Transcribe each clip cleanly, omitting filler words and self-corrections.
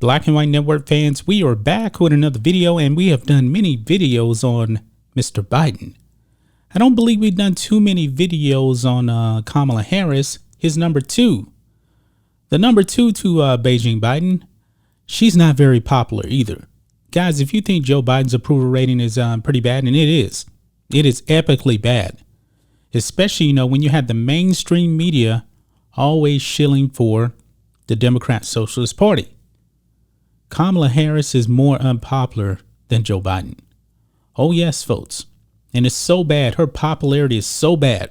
Black and White Network fans, we are back with another video, and we have done many videos on Mr. Biden. I don't believe we've done too many videos on Kamala Harris, his number two. The number two to Beijing Biden, she's not very popular either. Guys, if you think Joe Biden's approval rating is pretty bad, and it is epically bad, especially, when you have the mainstream media always shilling for the Democrat Socialist Party. Kamala Harris is more unpopular than Joe Biden. Oh yes, folks. And it's so bad. Her popularity is so bad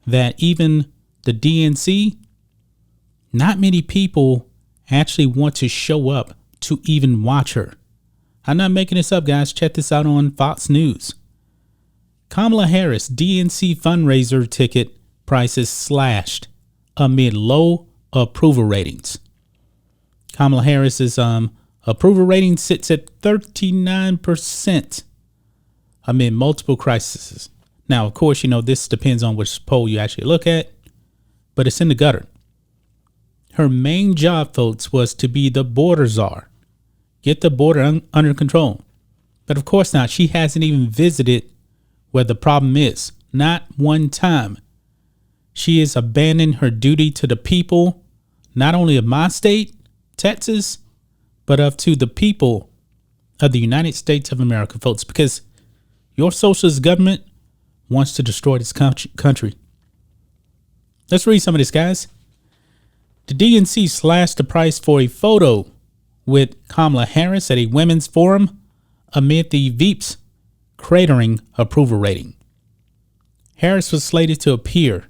that even the DNC, not many people actually want to show up to even watch her. I'm not making this up, guys. Check this out on Fox News. Kamala Harris DNC fundraiser ticket prices slashed amid low approval ratings. Kamala Harris's approval rating sits at 39% amid multiple crises. Now, of course, this depends on which poll you actually look at, but it's in the gutter. Her main job, folks, was to be the border czar, get the border under control. But of course not. She hasn't even visited where the problem is. Not one time. She has abandoned her duty to the people, not only of my state, Texas, but to the people of the United States of America, folks, because your socialist government wants to destroy this country. Let's read some of this, guys. The DNC slashed the price for a photo with Kamala Harris at a women's forum amid the Veep's cratering approval rating. Harris was slated to appear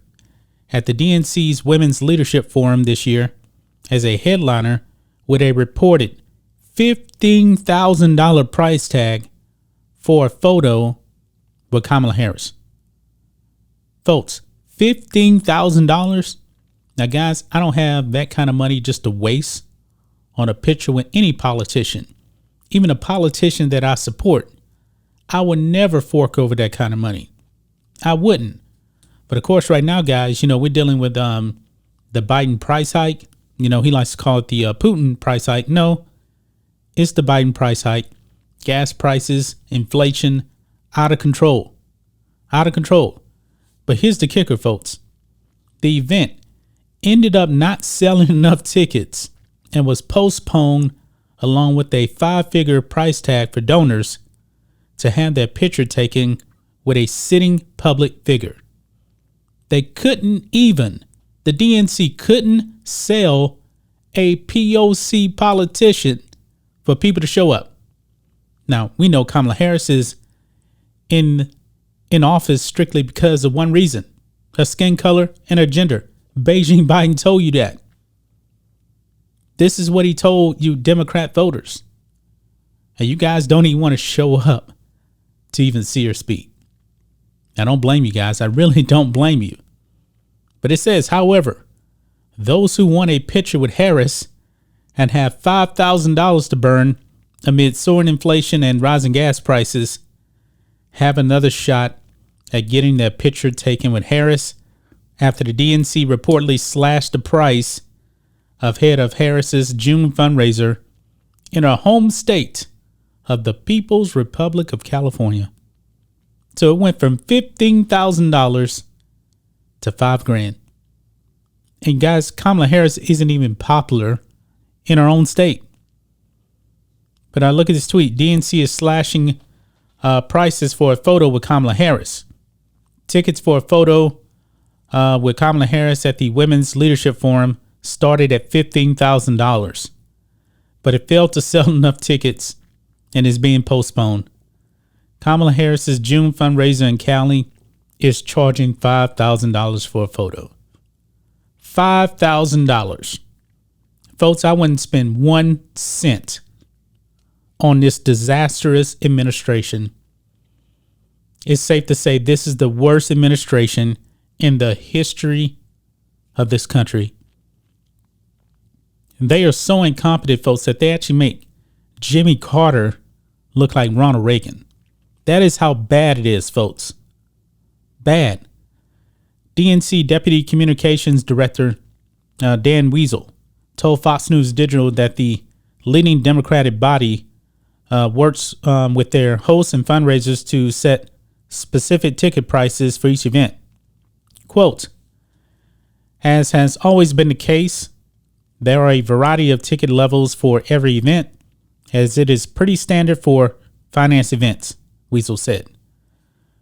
at the DNC's Women's Leadership Forum this year as a headliner with a reported $15,000 price tag for a photo with Kamala Harris. Folks, $15,000. Now, guys, I don't have that kind of money just to waste on a picture with any politician, even a politician that I support. I would never fork over that kind of money. I wouldn't. But of course, right now, guys, we're dealing with the Biden price hike. He likes to call it the Putin price hike. No, it's the Biden price hike. Gas prices, inflation, out of control. Out of control. But here's the kicker, folks. The event ended up not selling enough tickets and was postponed along with a 5-figure price tag for donors to have their picture taken with a sitting public figure. They couldn't even, the DNC couldn't sell a POC politician for people to show up. Now, we know Kamala Harris is in office strictly because of one reason: her skin color and her gender. Beijing Biden told you that. This is what he told you Democrat voters. And you guys don't even want to show up to even see her speak. I don't blame you guys. I really don't blame you. But it says, however, those who want a picture with Harris and have $5,000 to burn amid soaring inflation and rising gas prices have another shot at getting their picture taken with Harris after the DNC reportedly slashed the price of head of Harris's June fundraiser in her home state of the People's Republic of California. So it went from $15,000 to $5,000. And guys, Kamala Harris isn't even popular in her own state. But I look at this tweet. DNC is slashing prices for a photo with Kamala Harris. Tickets for a photo with Kamala Harris at the Women's Leadership Forum started at $15,000. But it failed to sell enough tickets and is being postponed. Kamala Harris's June fundraiser in Cali is charging $5,000 for a photo. $5,000. Folks, I wouldn't spend 1 cent on this disastrous administration. It's safe to say this is the worst administration in the history of this country. They are so incompetent, folks, that they actually make Jimmy Carter look like Ronald Reagan. That is how bad it is, folks. Bad. DNC Deputy Communications Director Dan Weasel told Fox News Digital that the leading Democratic body works with their hosts and fundraisers to set specific ticket prices for each event. Quote, as has always been the case, there are a variety of ticket levels for every event, as it is pretty standard for finance events, Weasel said.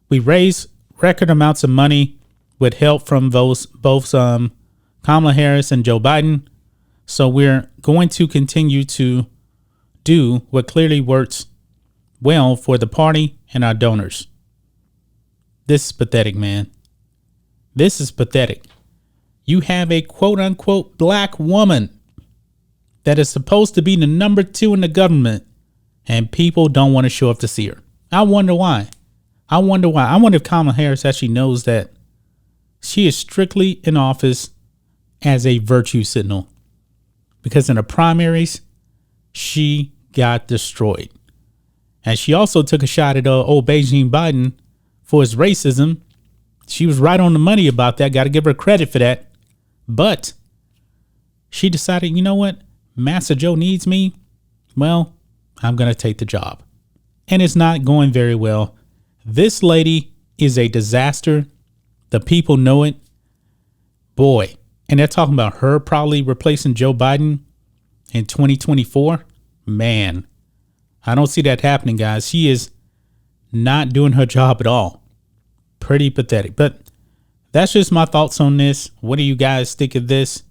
We raise record amounts of money with help from both Kamala Harris and Joe Biden, so we're going to continue to do what clearly works well for the party and our donors. This is pathetic, man. This is pathetic. You have a quote-unquote black woman that is supposed to be the number 2 in the government, and people don't want to show up to see her. I wonder why. I wonder if Kamala Harris actually knows that she is strictly in office as a virtue signal. Because in the primaries, she got destroyed. And she also took a shot at old Beijing Biden for his racism. She was right on the money about that. Got to give her credit for that. But she decided, you know what? Massa Joe needs me. Well, I'm going to take the job. And it's not going very well. This lady is a disaster. The people know it. Boy. And they're talking about her probably replacing Joe Biden in 2024. Man, I don't see that happening, guys. She is not doing her job at all. Pretty pathetic. But that's just my thoughts on this. What do you guys think of this?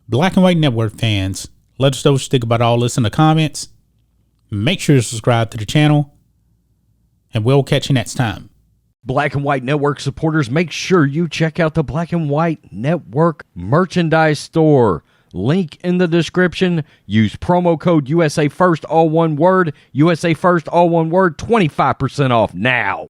Black and White Network fans, let us know what you think about all this in the comments. Make sure to subscribe to the channel, and we'll catch you next time. Black and White Network supporters, make sure you check out the Black and White Network merchandise store. Link in the description. Use promo code USA First, all one word. USA First, all one word. 25% off now.